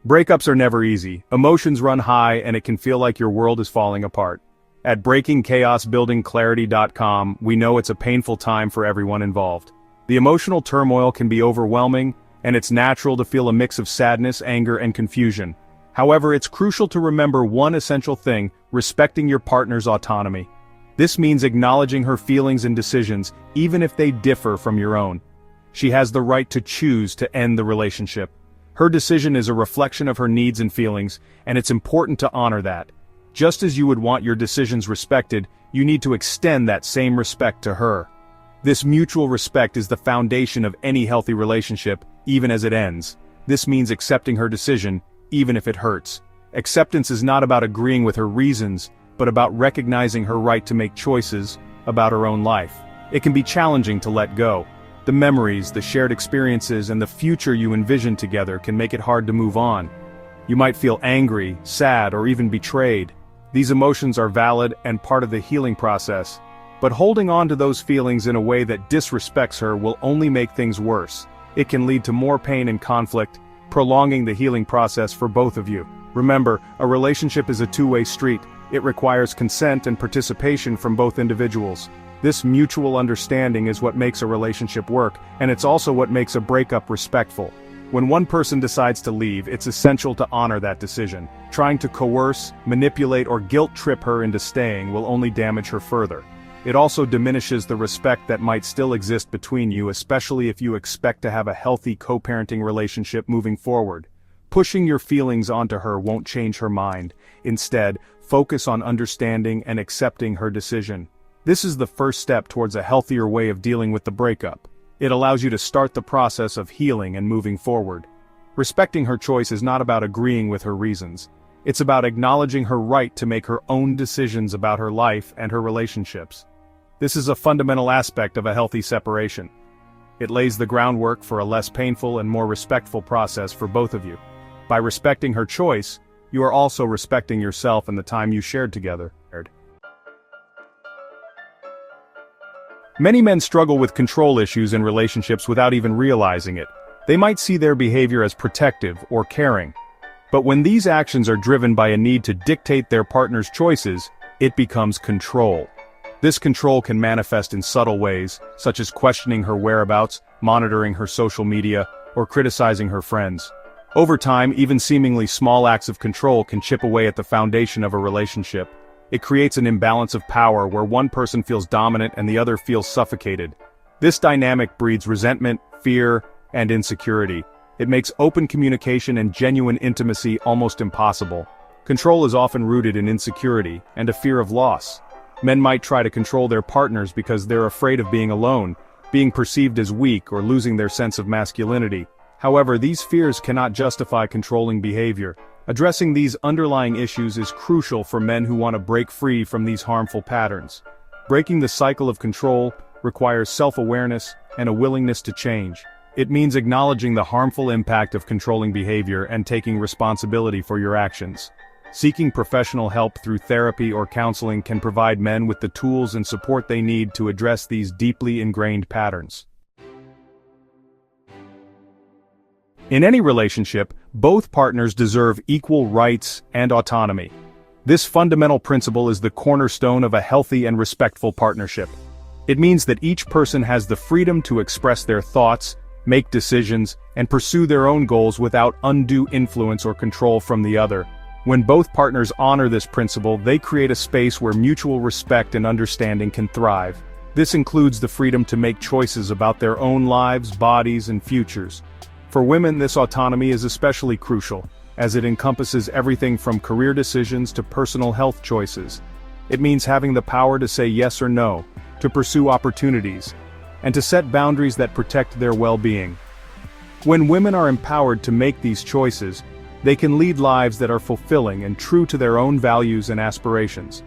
Breakups are never easy, emotions run high, and it can feel like your world is falling apart. At breakingchaosbuildingclarity.com, we know it's a painful time for everyone involved. The emotional turmoil can be overwhelming, and it's natural to feel a mix of sadness, anger, and confusion. However, it's crucial to remember one essential thing: respecting your partner's autonomy. This means acknowledging her feelings and decisions, even if they differ from your own. She has the right to choose to end the relationship. Her decision is a reflection of her needs and feelings, and it's important to honor that. Just as you would want your decisions respected, you need to extend that same respect to her. This mutual respect is the foundation of any healthy relationship, even as it ends. This means accepting her decision, even if it hurts. Acceptance is not about agreeing with her reasons, but about recognizing her right to make choices about her own life. It can be challenging to let go. The memories, the shared experiences, and the future you envision together can make it hard to move on. You might feel angry, sad, or even betrayed. These emotions are valid and part of the healing process, but holding on to those feelings in a way that disrespects her will only make things worse. It can lead to more pain and conflict, prolonging the healing process for both of you. Remember, a relationship is a two-way street. It requires consent and participation from both individuals. This mutual understanding is what makes a relationship work, and it's also what makes a breakup respectful. When one person decides to leave, it's essential to honor that decision. Trying to coerce, manipulate, or guilt-trip her into staying will only damage her further. It also diminishes the respect that might still exist between you, especially if you expect to have a healthy co-parenting relationship moving forward. Pushing your feelings onto her won't change her mind. Instead, focus on understanding and accepting her decision. This is the first step towards a healthier way of dealing with the breakup. It allows you to start the process of healing and moving forward. Respecting her choice is not about agreeing with her reasons. It's about acknowledging her right to make her own decisions about her life and her relationships. This is a fundamental aspect of a healthy separation. It lays the groundwork for a less painful and more respectful process for both of you. By respecting her choice, you are also respecting yourself and the time you shared together. Many men struggle with control issues in relationships without even realizing it. They might see their behavior as protective or caring. But when these actions are driven by a need to dictate their partner's choices, it becomes control. This control can manifest in subtle ways, such as questioning her whereabouts, monitoring her social media, or criticizing her friends. Over time, even seemingly small acts of control can chip away at the foundation of a relationship. It creates an imbalance of power where one person feels dominant and the other feels suffocated. This dynamic breeds resentment, fear, and insecurity. It makes open communication and genuine intimacy almost impossible. Control is often rooted in insecurity and a fear of loss. Men might try to control their partners because they're afraid of being alone, being perceived as weak, or losing their sense of masculinity. However, these fears cannot justify controlling behavior. Addressing these underlying issues is crucial for men who want to break free from these harmful patterns. Breaking the cycle of control requires self-awareness and a willingness to change. It means acknowledging the harmful impact of controlling behavior and taking responsibility for your actions. Seeking professional help through therapy or counseling can provide men with the tools and support they need to address these deeply ingrained patterns. In any relationship, both partners deserve equal rights and autonomy. This fundamental principle is the cornerstone of a healthy and respectful partnership. It means that each person has the freedom to express their thoughts, make decisions, and pursue their own goals without undue influence or control from the other. When both partners honor this principle, they create a space where mutual respect and understanding can thrive. This includes the freedom to make choices about their own lives, bodies, and futures. For women, this autonomy is especially crucial, as it encompasses everything from career decisions to personal health choices. It means having the power to say yes or no, to pursue opportunities, and to set boundaries that protect their well-being. When women are empowered to make these choices, they can lead lives that are fulfilling and true to their own values and aspirations.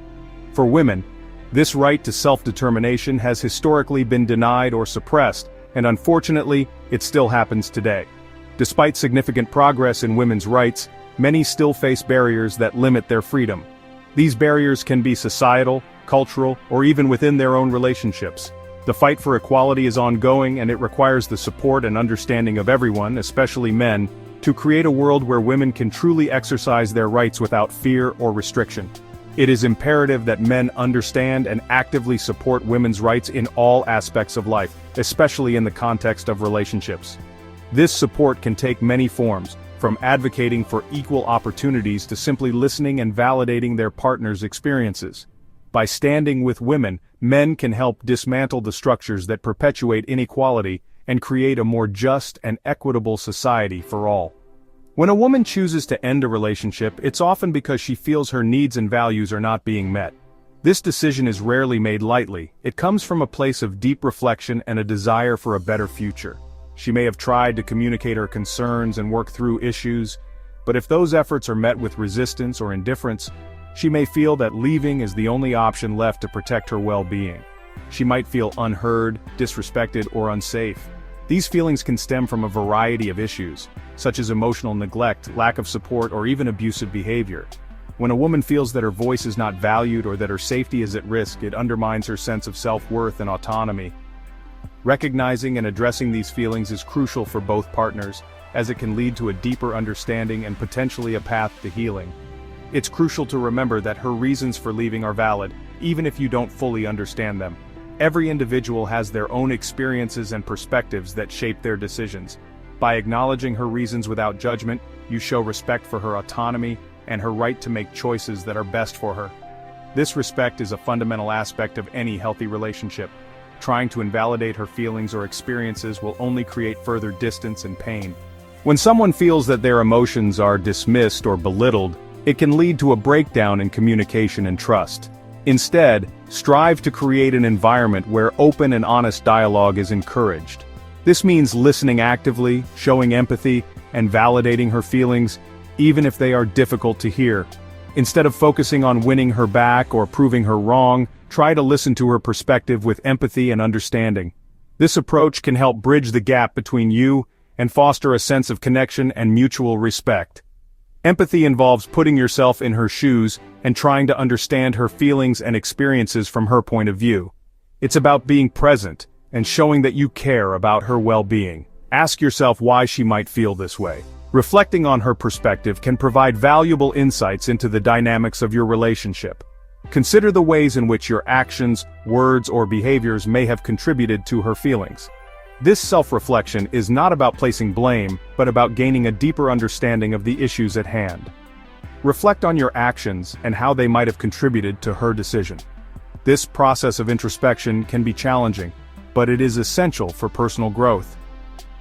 For women, this right to self-determination has historically been denied or suppressed, and unfortunately, it still happens today. Despite significant progress in women's rights, many still face barriers that limit their freedom. These barriers can be societal, cultural, or even within their own relationships. The fight for equality is ongoing, and it requires the support and understanding of everyone, especially men, to create a world where women can truly exercise their rights without fear or restriction. It is imperative that men understand and actively support women's rights in all aspects of life, especially in the context of relationships. This support can take many forms, from advocating for equal opportunities to simply listening and validating their partner's experiences. By standing with women, men can help dismantle the structures that perpetuate inequality and create a more just and equitable society for all. When a woman chooses to end a relationship, it's often because she feels her needs and values are not being met. This decision is rarely made lightly. It comes from a place of deep reflection and a desire for a better future. She may have tried to communicate her concerns and work through issues, but if those efforts are met with resistance or indifference, she may feel that leaving is the only option left to protect her well-being. She might feel unheard, disrespected, or unsafe. These feelings can stem from a variety of issues, such as emotional neglect, lack of support, or even abusive behavior. When a woman feels that her voice is not valued or that her safety is at risk, it undermines her sense of self-worth and autonomy. Recognizing and addressing these feelings is crucial for both partners, as it can lead to a deeper understanding and potentially a path to healing. It's crucial to remember that her reasons for leaving are valid, even if you don't fully understand them. Every individual has their own experiences and perspectives that shape their decisions. By acknowledging her reasons without judgment, you show respect for her autonomy and her right to make choices that are best for her. This respect is a fundamental aspect of any healthy relationship. Trying to invalidate her feelings or experiences will only create further distance and pain. When someone feels that their emotions are dismissed or belittled, it can lead to a breakdown in communication and trust. Instead, strive to create an environment where open and honest dialogue is encouraged. This means listening actively, showing empathy, and validating her feelings, even if they are difficult to hear. Instead of focusing on winning her back or proving her wrong, try to listen to her perspective with empathy and understanding. This approach can help bridge the gap between you and foster a sense of connection and mutual respect. Empathy involves putting yourself in her shoes and trying to understand her feelings and experiences from her point of view. It's about being present and showing that you care about her well-being. Ask yourself why she might feel this way. Reflecting on her perspective can provide valuable insights into the dynamics of your relationship. Consider the ways in which your actions, words, or behaviors may have contributed to her feelings. This self-reflection is not about placing blame, but about gaining a deeper understanding of the issues at hand. Reflect on your actions and how they might have contributed to her decision. This process of introspection can be challenging, but it is essential for personal growth.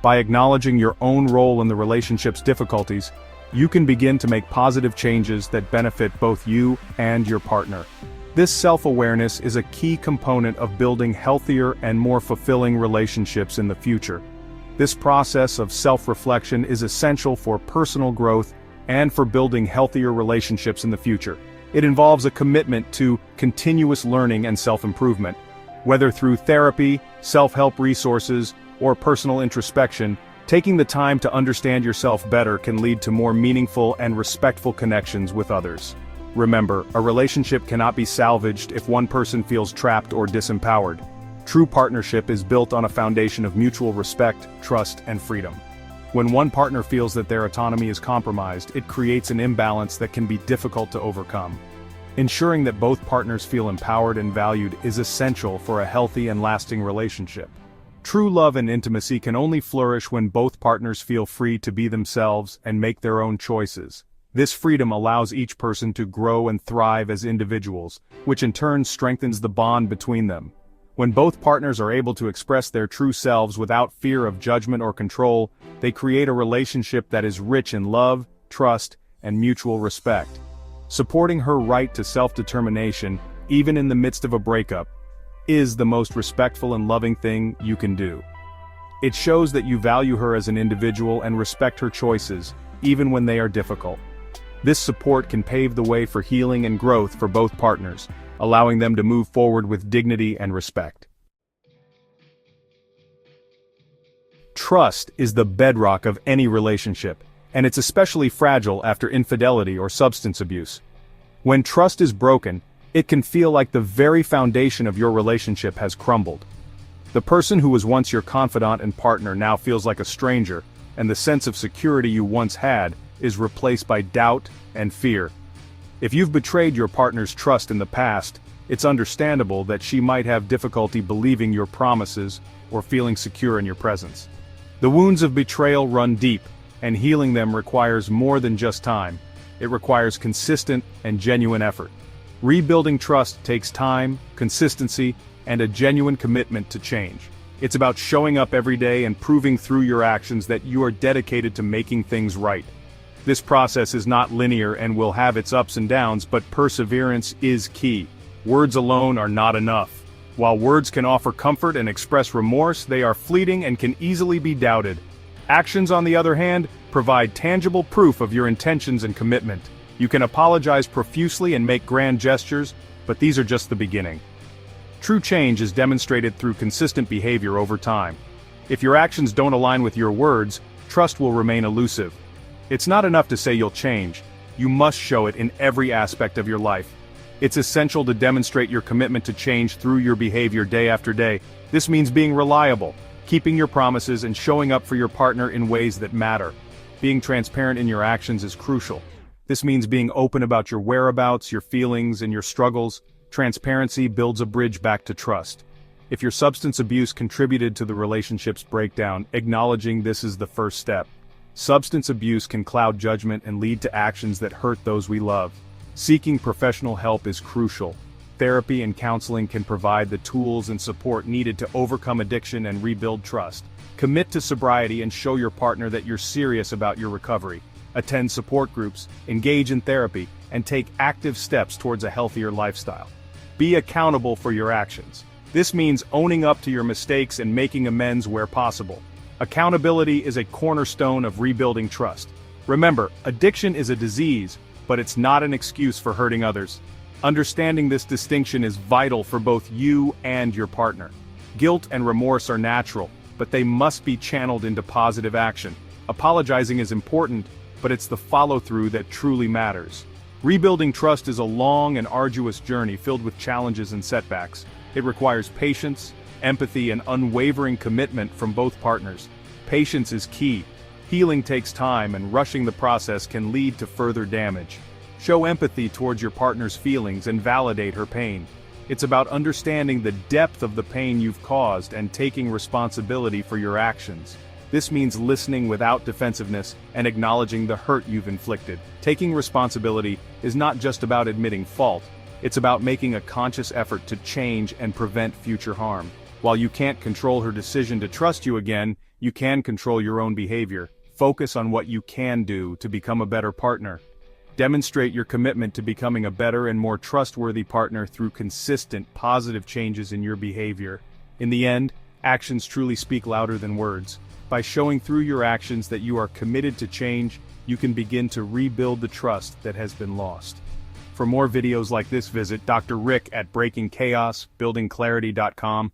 By acknowledging your own role in the relationship's difficulties, you can begin to make positive changes that benefit both you and your partner. This self-awareness is a key component of building healthier and more fulfilling relationships in the future. This process of self-reflection is essential for personal growth and for building healthier relationships in the future. It involves a commitment to continuous learning and self-improvement. Whether through therapy, self-help resources, or personal introspection, taking the time to understand yourself better can lead to more meaningful and respectful connections with others. Remember, a relationship cannot be salvaged if one person feels trapped or disempowered. True partnership is built on a foundation of mutual respect, trust, and freedom. When one partner feels that their autonomy is compromised, it creates an imbalance that can be difficult to overcome. Ensuring that both partners feel empowered and valued is essential for a healthy and lasting relationship. True love and intimacy can only flourish when both partners feel free to be themselves and make their own choices. This freedom allows each person to grow and thrive as individuals, which in turn strengthens the bond between them. When both partners are able to express their true selves without fear of judgment or control, they create a relationship that is rich in love, trust, and mutual respect. Supporting her right to self-determination, even in the midst of a breakup, is the most respectful and loving thing you can do. It shows that you value her as an individual and respect her choices, even when they are difficult. This support can pave the way for healing and growth for both partners, allowing them to move forward with dignity and respect. Trust is the bedrock of any relationship, and it's especially fragile after infidelity or substance abuse. When trust is broken, it can feel like the very foundation of your relationship has crumbled. The person who was once your confidant and partner now feels like a stranger, and the sense of security you once had is replaced by doubt and fear. If you've betrayed your partner's trust in the past, it's understandable that she might have difficulty believing your promises or feeling secure in your presence. The wounds of betrayal run deep, and healing them requires more than just time. It requires consistent and genuine effort. Rebuilding trust takes time, consistency, and a genuine commitment to change. It's about showing up every day and proving through your actions that you are dedicated to making things right. This process is not linear and will have its ups and downs, but perseverance is key. Words alone are not enough. While words can offer comfort and express remorse, they are fleeting and can easily be doubted. Actions, on the other hand, provide tangible proof of your intentions and commitment. You can apologize profusely and make grand gestures, but these are just the beginning. True change is demonstrated through consistent behavior over time. If your actions don't align with your words, trust will remain elusive. It's not enough to say you'll change. You must show it in every aspect of your life. It's essential to demonstrate your commitment to change through your behavior day after day. This means being reliable, keeping your promises, and showing up for your partner in ways that matter. Being transparent in your actions is crucial. This means being open about your whereabouts, your feelings, and your struggles. Transparency builds a bridge back to trust. If your substance abuse contributed to the relationship's breakdown, acknowledging this is the first step. Substance abuse can cloud judgment and lead to actions that hurt those we love. Seeking professional help is crucial. Therapy and counseling can provide the tools and support needed to overcome addiction and rebuild trust. Commit to sobriety and show your partner that you're serious about your recovery. Attend support groups, engage in therapy, and take active steps towards a healthier lifestyle. Be accountable for your actions. This means owning up to your mistakes and making amends where possible. Accountability is a cornerstone of rebuilding trust. Remember, addiction is a disease, but it's not an excuse for hurting others. Understanding this distinction is vital for both you and your partner. Guilt and remorse are natural, but they must be channeled into positive action. Apologizing is important, but it's the follow-through that truly matters. Rebuilding trust is a long and arduous journey filled with challenges and setbacks. It requires patience, empathy, and unwavering commitment from both partners. Patience is key. Healing takes time, and rushing the process can lead to further damage. Show empathy towards your partner's feelings and validate her pain. It's about understanding the depth of the pain you've caused and taking responsibility for your actions. This means listening without defensiveness and acknowledging the hurt you've inflicted. Taking responsibility is not just about admitting fault, it's about making a conscious effort to change and prevent future harm. While you can't control her decision to trust you again, you can control your own behavior. Focus on what you can do to become a better partner. Demonstrate your commitment to becoming a better and more trustworthy partner through consistent, positive changes in your behavior. In the end, actions truly speak louder than words. By showing through your actions that you are committed to change, you can begin to rebuild the trust that has been lost. For more videos like this, visit Dr. Rick at breakingchaosbuildingclarity.com.